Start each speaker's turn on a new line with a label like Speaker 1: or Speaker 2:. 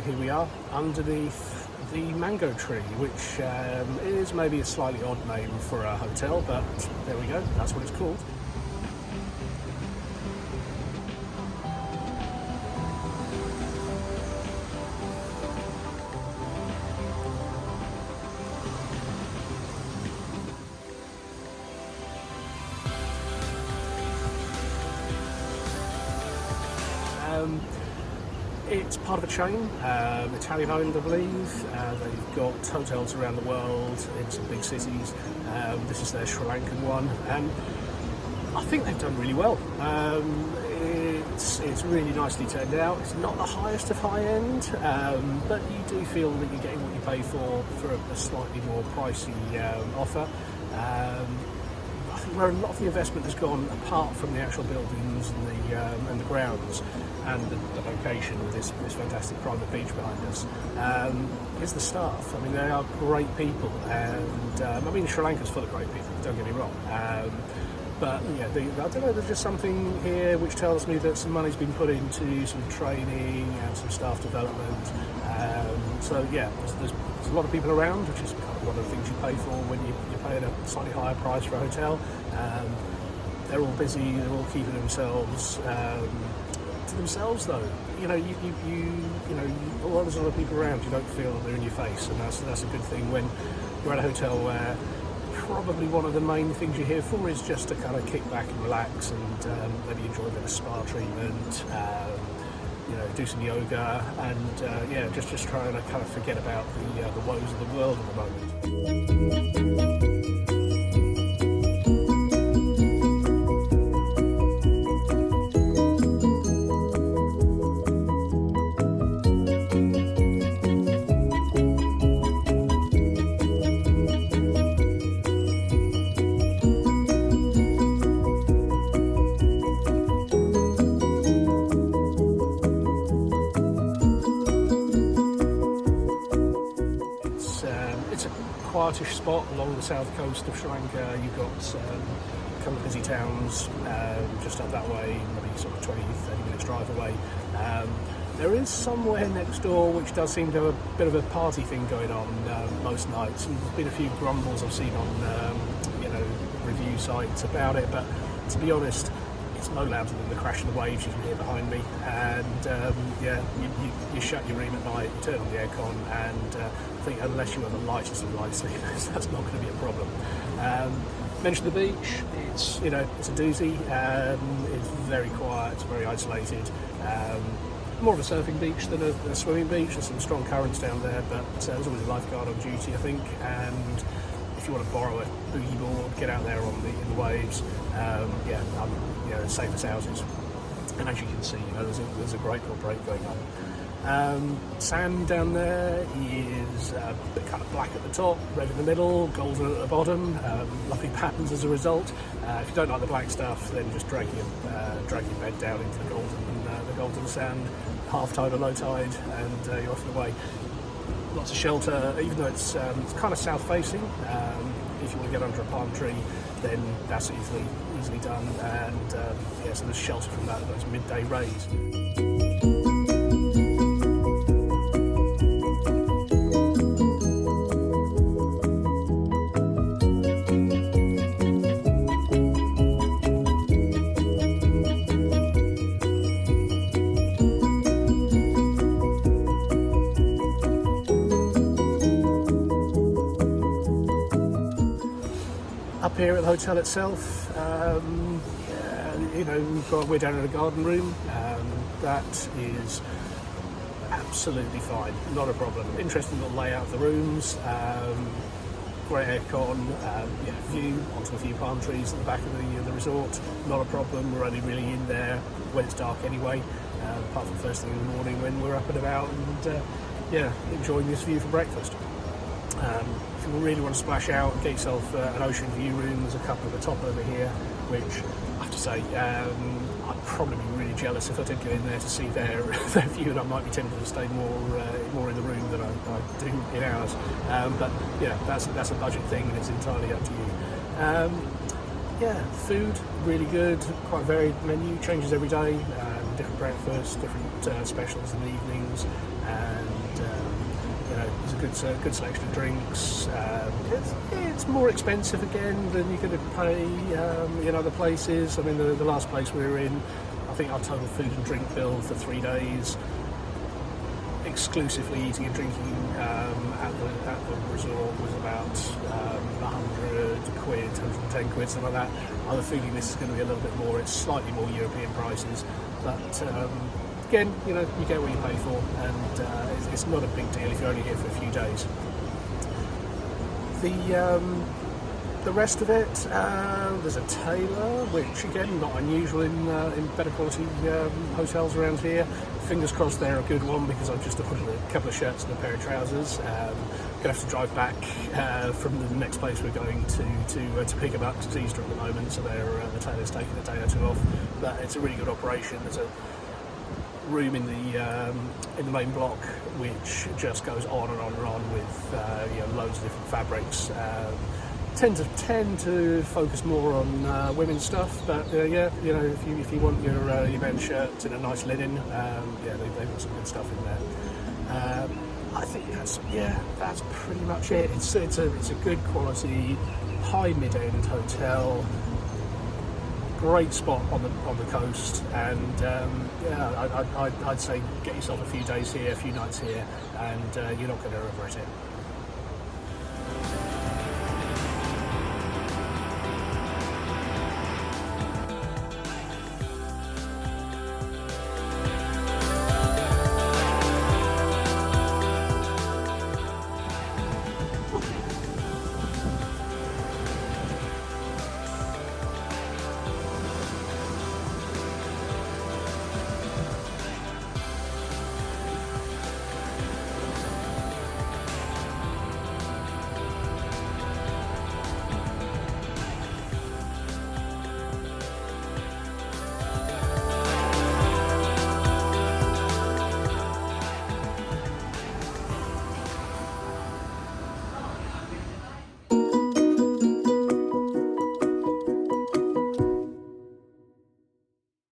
Speaker 1: here we are underneath the mango tree, which is maybe a slightly odd name for a hotel, but there we go, that's what it's called. It's part of a chain, Italian-owned, I believe. They've got hotels around the world in some big cities. This is their Sri Lankan one, and I think they've done really well. It's really nicely turned out. It's not the highest of high end, but you do feel that you're getting what you pay for a slightly more pricey offer. I think where a lot of the investment has gone, apart from the actual buildings and the grounds and the location with this fantastic private beach behind us, is the staff. I mean, they are great people, and I mean, Sri Lanka's full of great people, don't get me wrong. But yeah, I don't know, there's just something here which tells me that some money's been put into some training and some staff development. So yeah, there's a lot of people around, which is kind of one of the things you pay for when you're paying a slightly higher price for a hotel. They're all busy, they're all keeping themselves to themselves though. You know, while there's a lot of people around, you don't feel that they're in your face, and that's a good thing when you're at a hotel where probably one of the main things you're here for is just to kind of kick back and relax and maybe enjoy a bit of spa treatment, do some yoga, and just trying to kind of forget about the woes of the world at the moment. It's a quietish spot along the south coast of Sri Lanka. You've got a couple of busy towns just up that way, maybe sort of 20-30 minutes drive away. There is somewhere next door which does seem to have a bit of a party thing going on most nights, and there's been a few grumbles I've seen on review sites about it, but to be honest, it's no louder than the crash of the waves you can hear behind me, and you shut your room at night, you turn on the aircon, and I think unless you have the lightest of light sleepers, that's not going to be a problem. Mentioned the beach, it's a doozy, it's very quiet, it's very isolated, more of a surfing beach than a swimming beach. There's some strong currents down there, but there's always a lifeguard on duty, I think, and if you want to borrow a boogie board, get out there in the waves, safe as houses. And as you can see, there's a great little break going on. Sand down there is a bit kind of black at the top, red in the middle, golden at the bottom, lovely patterns as a result. If you don't like the black stuff, then just drag your bed down into the golden sand, half tide or low tide, and you're off and away. Lots of shelter, even though it's kind of south facing. If you want to get under a palm tree, then that's easily done, and so there's shelter from those midday rays. Up here at the hotel itself, we're down in a garden room. That is absolutely fine, not a problem. Interesting little layout of the rooms, great aircon, view onto a few palm trees at the back of the resort, not a problem. We're only really in there when it's dark anyway, apart from first thing in the morning when we're up and about and enjoying this view for breakfast. If you really want to splash out and get yourself an ocean view room, there's a couple at the top over here, which I have to say, I'd probably be really jealous if I did go in there to see their view, and I might be tempted to stay more in the room than I do in ours. But that's a budget thing, and it's entirely up to you. Food really good, quite a varied menu, changes every day. Different breakfasts, different specials in the evenings, and There's a good selection of drinks. It's more expensive again than you're going to pay in other places. I mean, the last place we were in, I think our total food and drink bill for 3 days, exclusively eating and drinking at the resort, was about 100 quid, 110 quid, something like that. I have a feeling this is going to be a little bit more. It's slightly more European prices, but again, you know, you get what you pay for, and it's not a big deal if you're only here for a few days. The rest of it, there's a tailor, which again, not unusual in better quality hotels around here. Fingers crossed they're a good one, because I've just ordered a couple of shirts and a pair of trousers. Gonna have to drive back from the next place we're going to pick them up. It's Easter at the moment, so the tailor's taking a day or two off. But it's a really good operation. There's a room in the main block which just goes on and on and on with loads of different fabrics. Tend to focus more on women's stuff, but if you want your men's shirts in a nice linen, they've got some good stuff in there. I think that's pretty much it. It's a good quality, high mid-end hotel. Great spot on the coast, and I'd say get yourself a few days here, a few nights here, and you're not going to regret it.